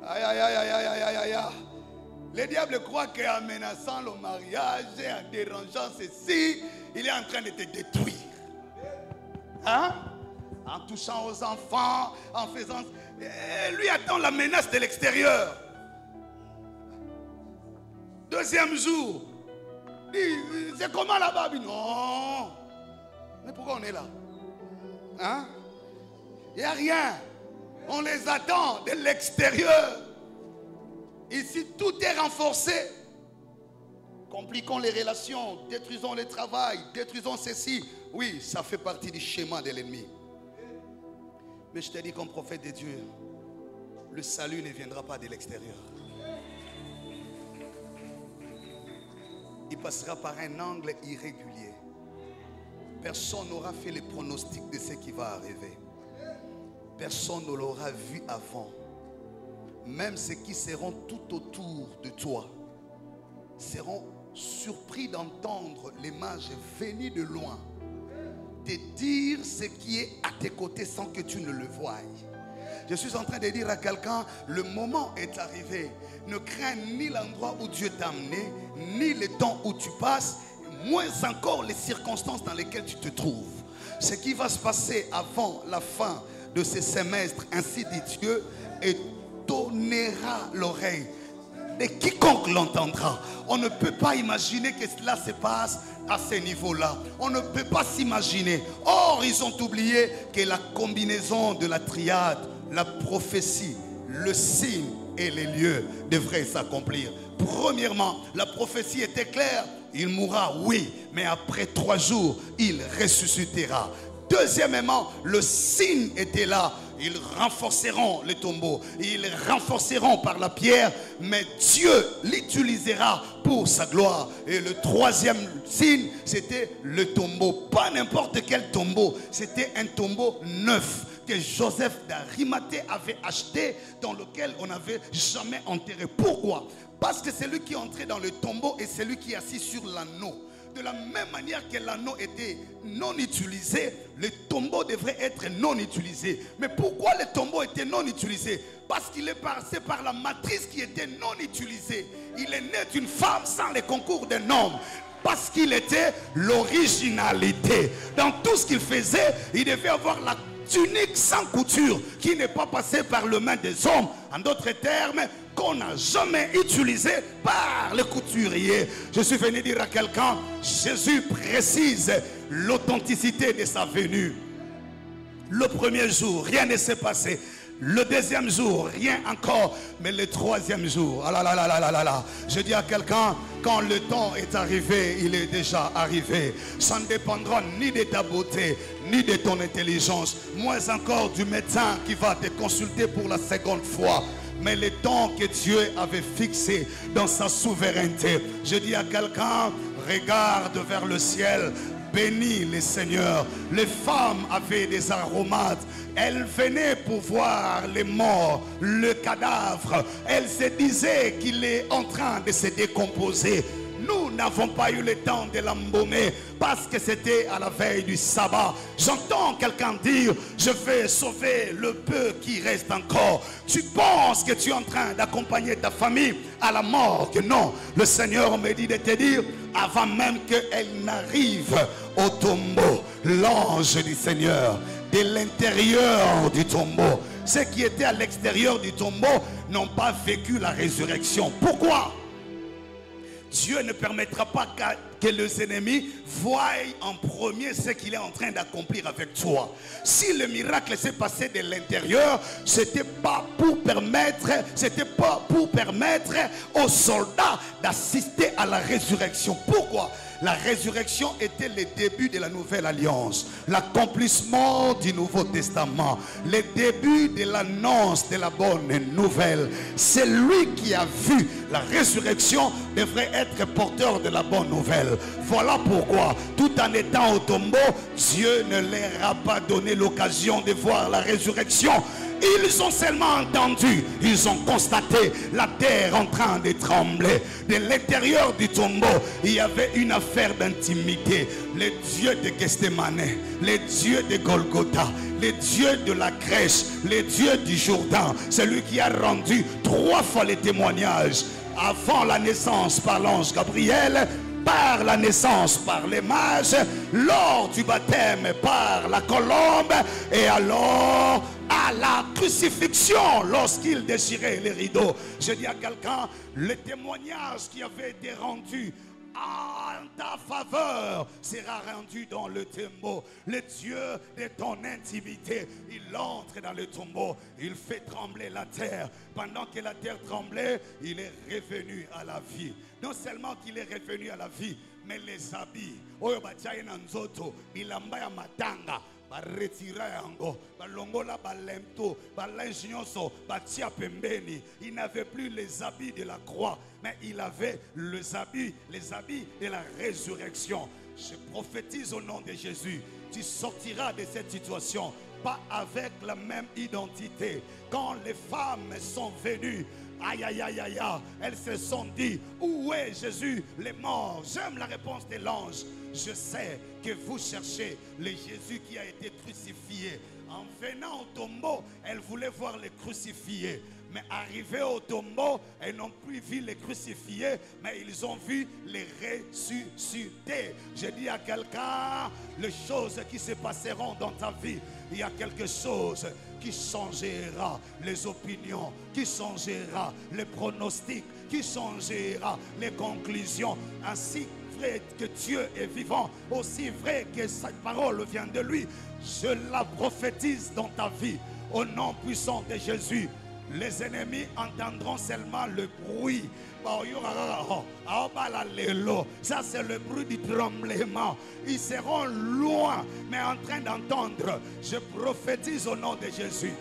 Aïe. Le diable croit qu'en menaçant le mariage et en dérangeant ceci, il est en train de te détruire. Hein? En touchant aux enfants, en faisant... Lui attend la menace de l'extérieur. Deuxième jour, c'est comment là-bas? Non. Mais pourquoi on est là? Hein? Il n'y a rien. On les attend de l'extérieur. Ici, tout est renforcé. compliquons les relations, détruisons le travail, détruisons ceci. Oui, ça fait partie du schéma de l'ennemi. Mais je te dis comme prophète de Dieu, le salut ne viendra pas de l'extérieur. Il passera par un angle irrégulier. Personne n'aura fait le pronostic de ce qui va arriver. Personne ne l'aura vu avant. Même ceux qui seront tout autour de toi seront surpris d'entendre les mages venus de loin te dire ce qui est à tes côtés sans que tu ne le voies. Je suis en train de dire à quelqu'un, le moment est arrivé. Ne crains ni l'endroit où Dieu t'a amené, ni le temps où tu passes, moins encore les circonstances dans lesquelles tu te trouves. Ce qui va se passer avant la fin de ce semestre, ainsi dit Dieu, étonnera l'oreille de quiconque l'entendra. On ne peut pas imaginer que cela se passe à ce niveau-là. On ne peut pas s'imaginer. Or, ils ont oublié que la combinaison de la triade, la prophétie, le signe et les lieux devraient s'accomplir. Premièrement, la prophétie était claire. Il mourra, oui, mais après 3 jours, il ressuscitera. Deuxièmement, le signe était là. Ils renforceront le tombeau. Ils renforceront par la pierre. Mais Dieu l'utilisera pour sa gloire. Et le troisième signe, c'était le tombeau. Pas n'importe quel tombeau. C'était un tombeau neuf que Joseph d'Arimathée avait acheté, dans lequel on n'avait jamais enterré. Pourquoi? Parce que celui qui est entré dans le tombeau est celui qui est assis sur l'anneau. De la même manière que l'anneau était non utilisé, le tombeau devrait être non utilisé. Mais pourquoi le tombeau était non utilisé? Parce qu'il est passé par la matrice qui était non utilisée. Il est né d'une femme sans le concours d'un homme. Parce qu'il était l'originalité. Dans tout ce qu'il faisait, il devait avoir la tunique sans couture qui n'est pas passée par les mains des hommes. En d'autres termes, qu'on n'a jamais utilisé par le couturier. Je suis venu dire à quelqu'un, Jésus précise l'authenticité de sa venue. Le premier jour, rien ne s'est passé. Le deuxième jour, rien encore. Mais le troisième jour, ah là là là là là là, je dis à quelqu'un, quand le temps est arrivé, il est déjà arrivé. Ça ne dépendra ni de ta beauté, ni de ton intelligence, moins encore du médecin qui va te consulter pour la seconde fois. Mais le temps que Dieu avait fixé dans sa souveraineté, je dis à quelqu'un, regarde vers le ciel, bénis le Seigneur. Les femmes avaient des aromates. Elles venaient pour voir les morts, le cadavre. Elles se disaient qu'il est en train de se décomposer. Nous n'avons pas eu le temps de l'embaumer parce que c'était à la veille du sabbat. J'entends quelqu'un dire, je vais sauver le peu qui reste encore. Tu penses que tu es en train d'accompagner ta famille à la mort? Que non, le Seigneur me dit de te dire, avant même qu'elle n'arrive au tombeau, l'ange du Seigneur, de l'intérieur du tombeau, ceux qui étaient à l'extérieur du tombeau n'ont pas vécu la résurrection. Pourquoi? Dieu ne permettra pas que les ennemis voient en premier ce qu'il est en train d'accomplir avec toi. Si le miracle s'est passé de l'intérieur, c'était pas pour permettre aux soldats d'assister à la résurrection. Pourquoi? La résurrection était le début de la nouvelle alliance, l'accomplissement du Nouveau Testament, le début de l'annonce de la bonne nouvelle. Celui qui a vu la résurrection devrait être porteur de la bonne nouvelle. Voilà pourquoi, tout en étant au tombeau, Dieu ne leur a pas donné l'occasion de voir la résurrection. Ils ont seulement entendu, ils ont constaté la terre en train de trembler. De l'intérieur du tombeau, il y avait une affaire d'intimité. Le Dieu de Gethsémane, le Dieu de Golgotha, le Dieu de la crèche, le Dieu du Jourdain, celui qui a rendu 3 fois les témoignages. Avant la naissance par l'ange Gabriel, par la naissance par les mages, lors du baptême par la colombe, et alors à la crucifixion lorsqu'il déchirait les rideaux. Je dis à quelqu'un, le témoignage qui avait été rendu en ta faveur sera rendu dans le tombeau. Le Dieu de ton intimité, il entre dans le tombeau, il fait trembler la terre. Pendant que la terre tremblait, il est revenu à la vie. Non seulement qu'il est revenu à la vie, mais les habits, oyo batiaye na nzoto, bilamba ya matanga, baretira yango, balongola balemto, balinge nyonso, batia pembeni. Il n'avait plus les habits de la croix, mais il avait les habits de la résurrection. Je prophétise au nom de Jésus, tu sortiras de cette situation, pas avec la même identité. Quand les femmes sont venues, aïe aïe aïe aïe, elles se sont dit, où est Jésus, les morts? J'aime la réponse de l'ange. Je sais que vous cherchez le Jésus qui a été crucifié. En venant au tombeau, elles voulaient voir les crucifiés. Mais arrivés au tombeau, elles n'ont plus vu les crucifiés, mais ils ont vu les ressuscités. Je dis à quelqu'un, les choses qui se passeront dans ta vie, il y a quelque chose qui changera les opinions, qui changera les pronostics, qui changera les conclusions. Ainsi vrai que Dieu est vivant, aussi vrai que sa parole vient de lui, je la prophétise dans ta vie. Au nom puissant de Jésus, les ennemis entendront seulement le bruit. Ça c'est le bruit du tremblement. Ils seront loin, mais en train d'entendre. Je prophétise au nom de Jésus.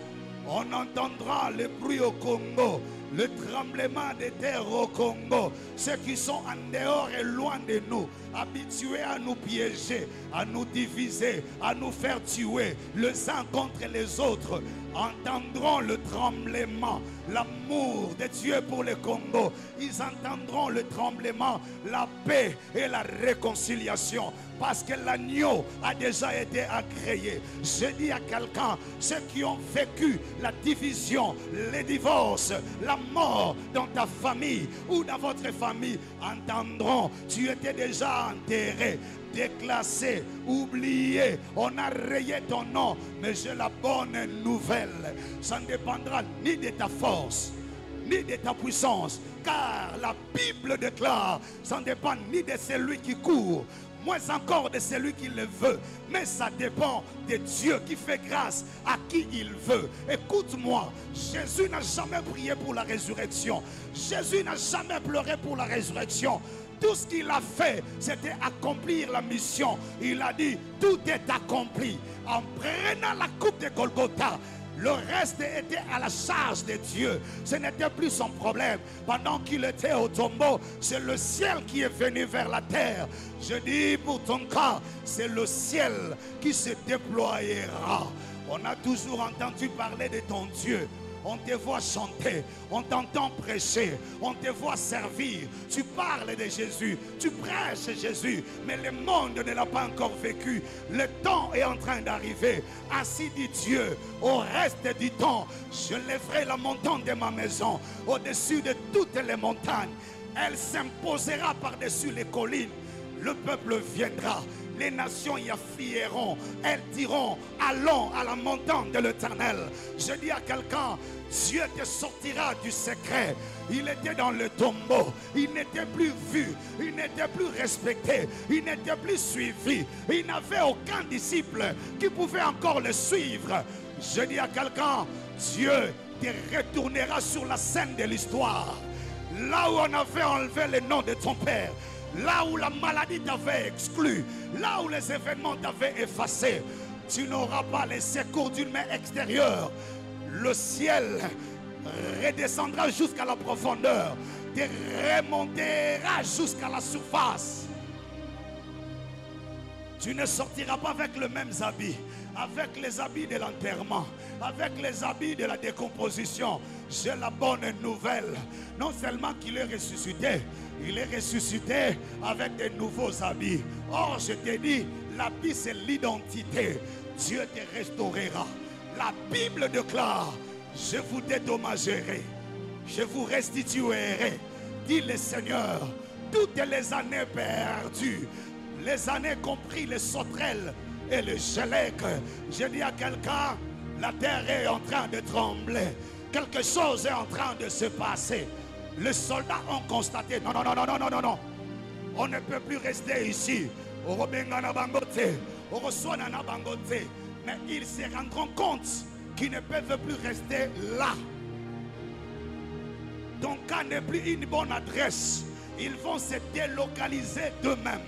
On entendra le bruit au Congo, le tremblement des terres au Congo. Ceux qui sont en dehors et loin de nous, habitués à nous piéger, à nous diviser, à nous faire tuer les uns contre les autres, entendront le tremblement, l'amour de Dieu pour le Congo. Ils entendront le tremblement, la paix et la réconciliation, parce que l'agneau a déjà été agréé. Je dis à quelqu'un, ceux qui ont vécu la division, les divorces, la mort dans ta famille ou dans votre famille, entendront, tu étais déjà enterré, déclassé, oublié, on a rayé ton nom. Mais j'ai la bonne nouvelle, ça ne dépendra ni de ta force ni de ta puissance, car la Bible déclare, ça ne dépend ni de celui qui court, moins encore de celui qui le veut, mais ça dépend de Dieu qui fait grâce à qui il veut. Écoute-moi, Jésus n'a jamais prié pour la résurrection, Jésus n'a jamais pleuré pour la résurrection. Tout ce qu'il a fait, c'était accomplir la mission. Il a dit, tout est accompli. En prenant la coupe de Golgotha, le reste était à la charge de Dieu. Ce n'était plus son problème. Pendant qu'il était au tombeau, c'est le ciel qui est venu vers la terre. Je dis pour ton cas, c'est le ciel qui se déployera. On a toujours entendu parler de ton Dieu. On te voit chanter, on t'entend prêcher, on te voit servir. Tu parles de Jésus, tu prêches Jésus, mais le monde ne l'a pas encore vécu. Le temps est en train d'arriver. Ainsi dit Dieu, au reste du temps, je lèverai la montagne de ma maison au-dessus de toutes les montagnes. Elle s'imposera par-dessus les collines. Le peuple viendra. Les nations y affieront. Elles diront, allons à la montagne de l'Éternel. Je dis à quelqu'un, Dieu te sortira du secret. Il était dans le tombeau. Il n'était plus vu. Il n'était plus respecté. Il n'était plus suivi. Il n'avait aucun disciple qui pouvait encore le suivre. Je dis à quelqu'un, Dieu te retournera sur la scène de l'histoire. Là où on avait enlevé le nom de ton père. Là où la maladie t'avait exclu, là où les événements t'avaient effacé, tu n'auras pas les secours d'une main extérieure. Le ciel redescendra jusqu'à la profondeur, te remontera jusqu'à la surface. Tu ne sortiras pas avec les mêmes habits, avec les habits de l'enterrement, avec les habits de la décomposition. J'ai la bonne nouvelle. Non seulement qu'il est ressuscité, il est ressuscité avec de nouveaux habits. Or, je te dis, l'habit c'est l'identité. Dieu te restaurera. La Bible déclare, je vous dédommagerai, je vous restituerai, dit le Seigneur, toutes les années perdues, les années compris les sauterelles et les gélèques. Je dis à quelqu'un, la terre est en train de trembler. Quelque chose est en train de se passer. Les soldats ont constaté, non, non, non, non, non, non, non. On ne peut plus rester ici. Mais ils se rendront compte qu'ils ne peuvent plus rester là. Ton cas n'est plus une bonne adresse. Ils vont se délocaliser d'eux-mêmes.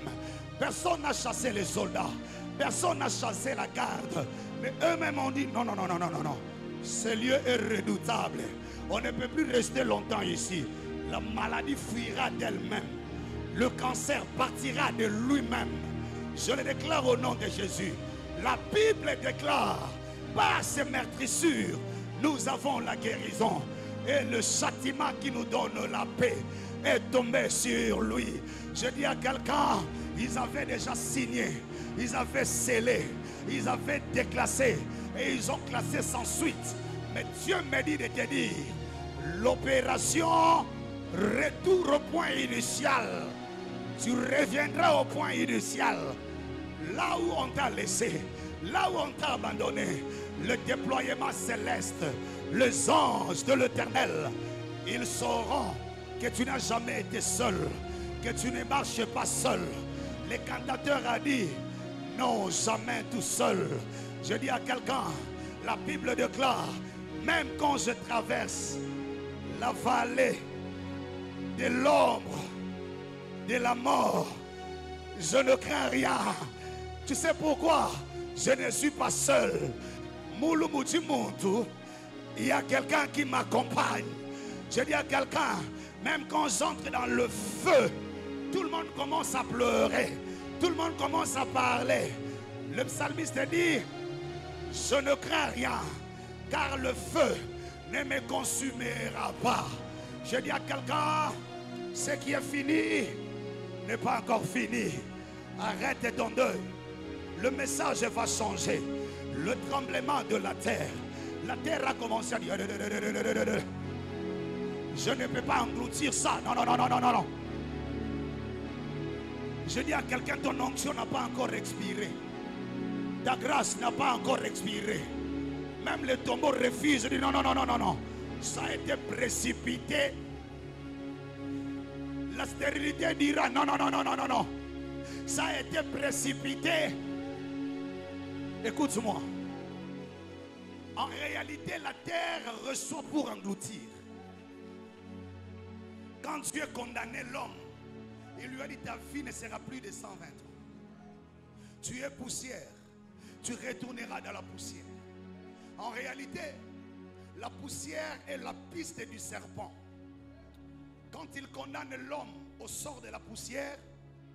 Personne n'a chassé les soldats. Personne n'a chassé la garde. Mais eux-mêmes ont dit non, non, non, non, non, non, non. Ce lieu est redoutable. On ne peut plus rester longtemps ici. La maladie fuira d'elle-même. Le cancer partira de lui-même. Je le déclare au nom de Jésus. La Bible déclare, par ces meurtrissures, nous avons la guérison. Et le châtiment qui nous donne la paix est tombé sur lui. Je dis à quelqu'un, ils avaient déjà signé, ils avaient scellé, ils avaient déclassé et ils ont classé sans suite. Mais Dieu me dit de te dire, l'opération retour au point initial. Tu reviendras au point initial. Là où on t'a laissé, là où on t'a abandonné, le déploiement céleste, les anges de l'Éternel, ils sauront que tu n'as jamais été seul, que tu ne marches pas seul. Le cantateur a dit, non, jamais tout seul. Je dis à quelqu'un, la Bible déclare, même quand je traverse la vallée de l'ombre de la mort, je ne crains rien. Tu sais pourquoi? Je ne suis pas seul. Il y a quelqu'un qui m'accompagne. Je dis à quelqu'un, même quand j'entre dans le feu, tout le monde commence à pleurer. Tout le monde commence à parler. Le psalmiste dit, je ne crains rien, car le feu ne me consumera pas. Je dis à quelqu'un, ce qui est fini n'est pas encore fini. Arrête ton deuil. Le message va changer. Le tremblement de la terre a commencé à dire, je ne peux pas engloutir ça. Non, non, non, non, non, non, non. Je dis à quelqu'un, ton onction n'a pas encore expiré. Ta grâce n'a pas encore expiré. Même les tombeaux refusent de dire non, non, non, non, non, non. Ça a été précipité. La stérilité dira non, non, non, non, non, non, non. Ça a été précipité. Écoute-moi. En réalité, la terre reçoit pour engloutir. Quand Dieu condamnait l'homme, il lui a dit ta vie ne sera plus de 120 ans. Tu es poussière. Tu retourneras dans la poussière. En réalité, la poussière est la piste du serpent. Quand il condamne l'homme au sort de la poussière,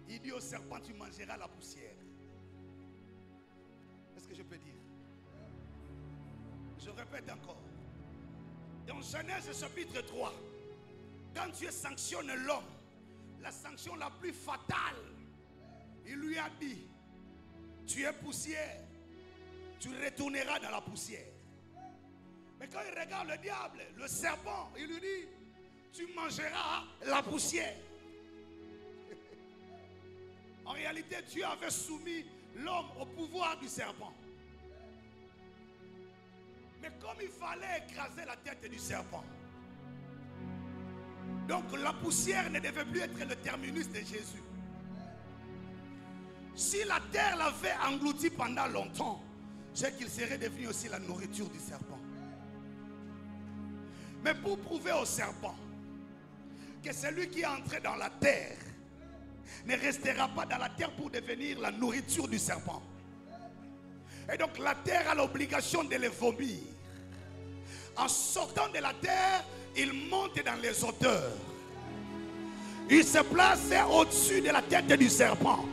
il dit au serpent, tu mangeras la poussière. Est-ce que je peux dire? Je répète encore. Dans Genèse chapitre 3, quand Dieu sanctionne l'homme, la sanction la plus fatale, il lui a dit, tu es poussière, tu retourneras dans la poussière. Mais quand il regarde le diable, le serpent, il lui dit, tu mangeras la poussière. En réalité, Dieu avait soumis l'homme au pouvoir du serpent. Mais comme il fallait écraser la tête du serpent, donc la poussière ne devait plus être le terminus de Jésus. Si la terre l'avait englouti pendant longtemps, c'est qu'il serait devenu aussi la nourriture du serpent. Mais pour prouver au serpent que celui qui est entré dans la terre ne restera pas dans la terre pour devenir la nourriture du serpent. Et donc la terre a l'obligation de les vomir. En sortant de la terre, il monte dans les hauteurs. Il se place au-dessus de la tête du serpent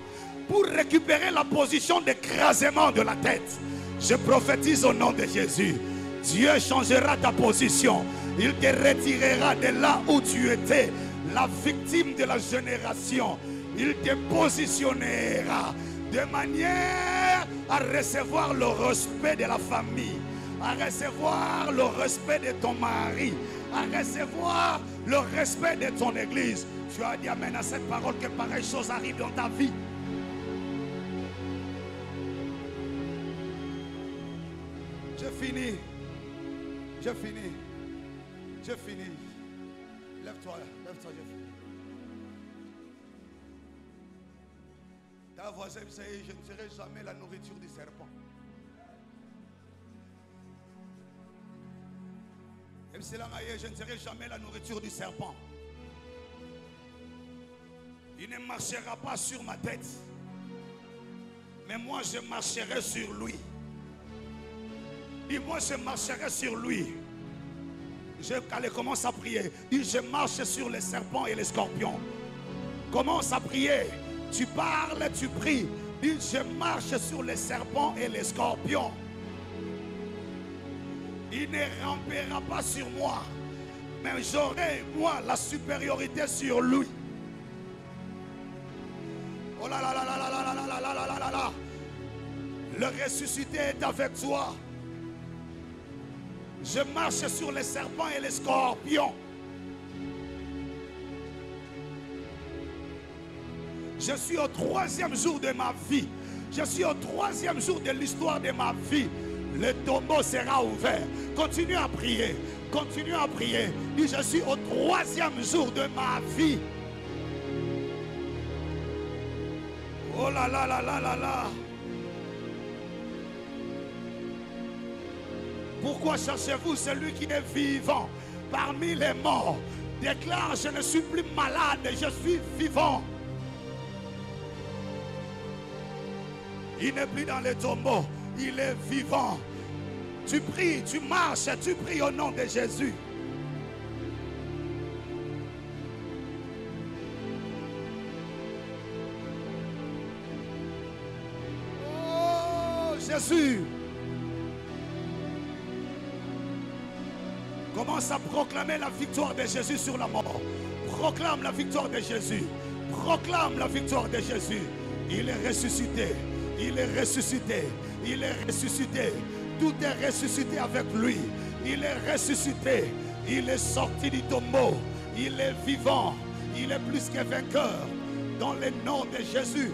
pour récupérer la position d'écrasement de la tête. Je prophétise au nom de Jésus. Dieu changera ta position. Il te retirera de là où tu étais, la victime de la génération. Il te positionnera de manière à recevoir le respect de la famille, à recevoir le respect de ton mari, à recevoir le respect de ton église. Tu as dit amen à cette parole, que pareille chose arrive dans ta vie. J'ai fini. J'ai fini. J'ai fini. Lève-toi, j'ai fini. À voisin, vous savez, je ne serai jamais la nourriture du serpent. Et c'est là, je ne serai jamais la nourriture du serpent. Il ne marchera pas sur ma tête. Mais moi, je marcherai sur lui. Et moi, je marcherai sur lui. Allez, commence à prier. Dis, je marche sur les serpents et les scorpions. Commence à prier. Tu parles, tu pries. Dis, je marche sur les serpents et les scorpions. Il ne rampera pas sur moi. Mais j'aurai, moi, la supériorité sur lui. Oh là là là là là là là là là là là là. Le ressuscité est avec toi. Je marche sur les serpents et les scorpions. Je suis au 3e jour de ma vie. Je suis au 3e jour de l'histoire de ma vie. Le tombeau sera ouvert. Continue à prier. Continue à prier. Dis, je suis au 3e jour de ma vie. Oh là là là là là là. Pourquoi cherchez-vous celui qui est vivant parmi les morts? Déclare, je ne suis plus malade, je suis vivant. Il n'est plus dans les tombeaux, il est vivant. Tu pries, tu marches, tu pries au nom de Jésus. Oh Jésus. Commence à proclamer la victoire de Jésus sur la mort. Proclame la victoire de Jésus. Proclame la victoire de Jésus. Il est ressuscité. Il est ressuscité. Il est ressuscité. Tout est ressuscité avec lui. Il est ressuscité. Il est sorti du tombeau. Il est vivant. Il est plus que vainqueur. Dans le nom de Jésus.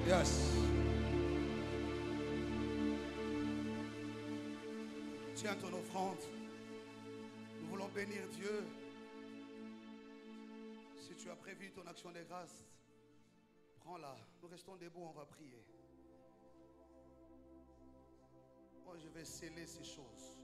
Yes. Tiens ton offrande. Nous voulons bénir Dieu. Si tu as prévu ton action de grâce, prends-la. Nous restons debout, on va prier. Moi, je vais sceller ces choses.